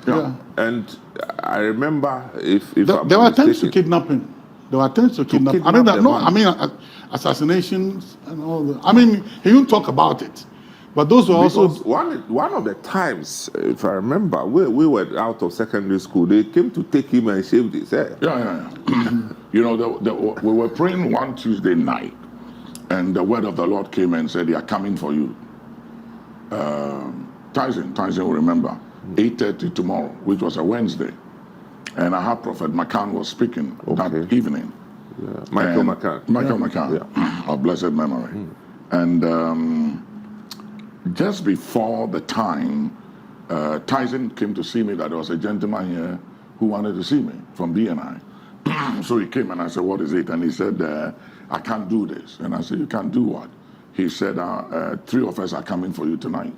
Yeah. And I remember if there were attempts to kidnap him. There were attempts to kidnap him. I mean, assassinations and all that. I mean, he didn't talk about it. But those were also... One of the times, if I remember, we were out of secondary school. They came to take him and shaved his head. Yeah. You know, we were praying one Tuesday night, and the word of the Lord came and said, they are coming for you. Tyson will remember, 8:30 tomorrow, which was a Wednesday. And I had Prophet McCann was speaking that evening. Yeah. Michael McCann, of blessed memory. And just before the time, Tyson came to see me, that there was a gentleman here who wanted to see me from BNI. So he came and I said, what is it? And he said, I can't do this. And I said, you can't do what? He said, 3 of us are coming for you tonight.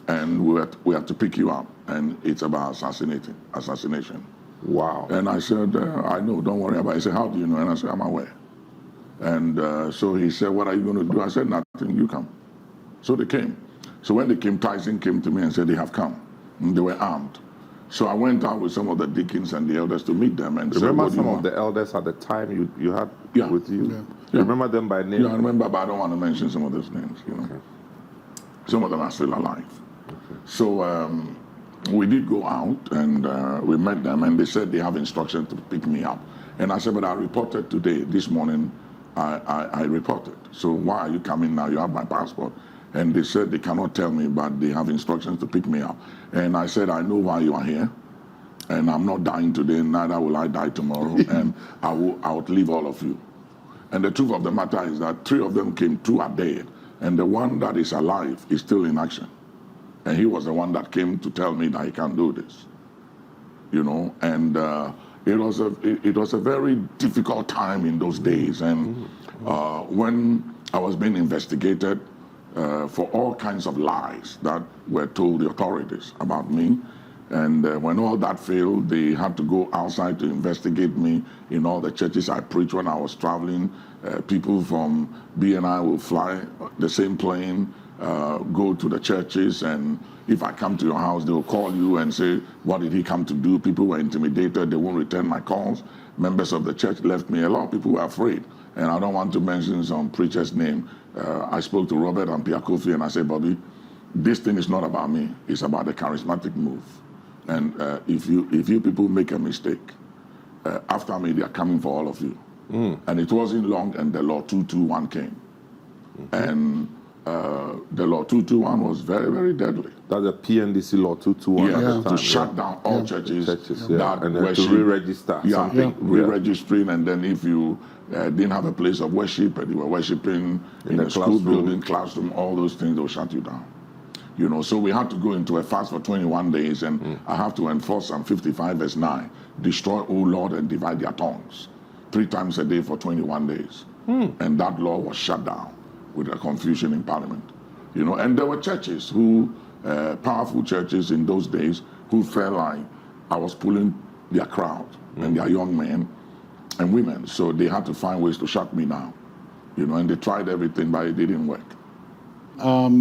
And we have to pick you up. And it's about assassination. Wow. And I said, I know, don't worry about it. He said, how do you know? And I said, I'm aware. And so he said, what are you going to do? I said, nothing, you come. So they came. So when they came, Tyson came to me and said, they have come. And they were armed. So I went out with some of the deacons and the elders to meet them. And remember some of the elders at the time you had with you? Yeah. You remember them by name? Yeah, I remember, but I don't want to mention some of those names. You know, okay. Some of them are still alive. Okay. So we did go out and we met them, and they said they have instructions to pick me up. And I said, but I reported today, this morning, I reported. So why are you coming now? You have my passport. And they said they cannot tell me, but they have instructions to pick me up. And I said, I know why you are here. And I'm not dying today, neither will I die tomorrow. And I will outlive all of you. And the truth of the matter is that 3 of them came, 2 are dead. And the one that is alive is still in action. And he was the one that came to tell me that he can't do this. You know, and it was a very difficult time in those days. And when I was being investigated, for all kinds of lies that were told the authorities about me. And when all that failed, they had to go outside to investigate me in all the churches I preached when I was traveling. People from BNI will fly the same plane, go to the churches, and if I come to your house, they will call you and say, what did he come to do? People were intimidated. They won't return my calls. Members of the church left me. A lot of people were afraid. And I don't want to mention some preacher's name. I spoke to Robert and Pierre Kofi, and I said, Bobby, this thing is not about me. It's about the charismatic move. And if you people make a mistake, after me, they are coming for all of you. And it wasn't long, and the law 221 came. And the law 221 was very, very deadly. That's the PNDC law 221 at the time. To shut down all churches that and worship. To re-register something. Re-registering, and then if you didn't have a place of worship and you were worshiping in a school building, classroom, all those things, they'll shut you down. You know, so we had to go into a fast for 21 days, and I have to enforce Psalm 55 verse 9, destroy, O Lord, and divide their tongues 3 times a day for 21 days. And that law was shut down with a confusion in Parliament. You know, and there were churches who, powerful churches in those days, who felt like I was pulling their crowd and their young men and women. So they had to find ways to shut me down. You know, and they tried everything, but it didn't work.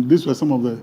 These were some of the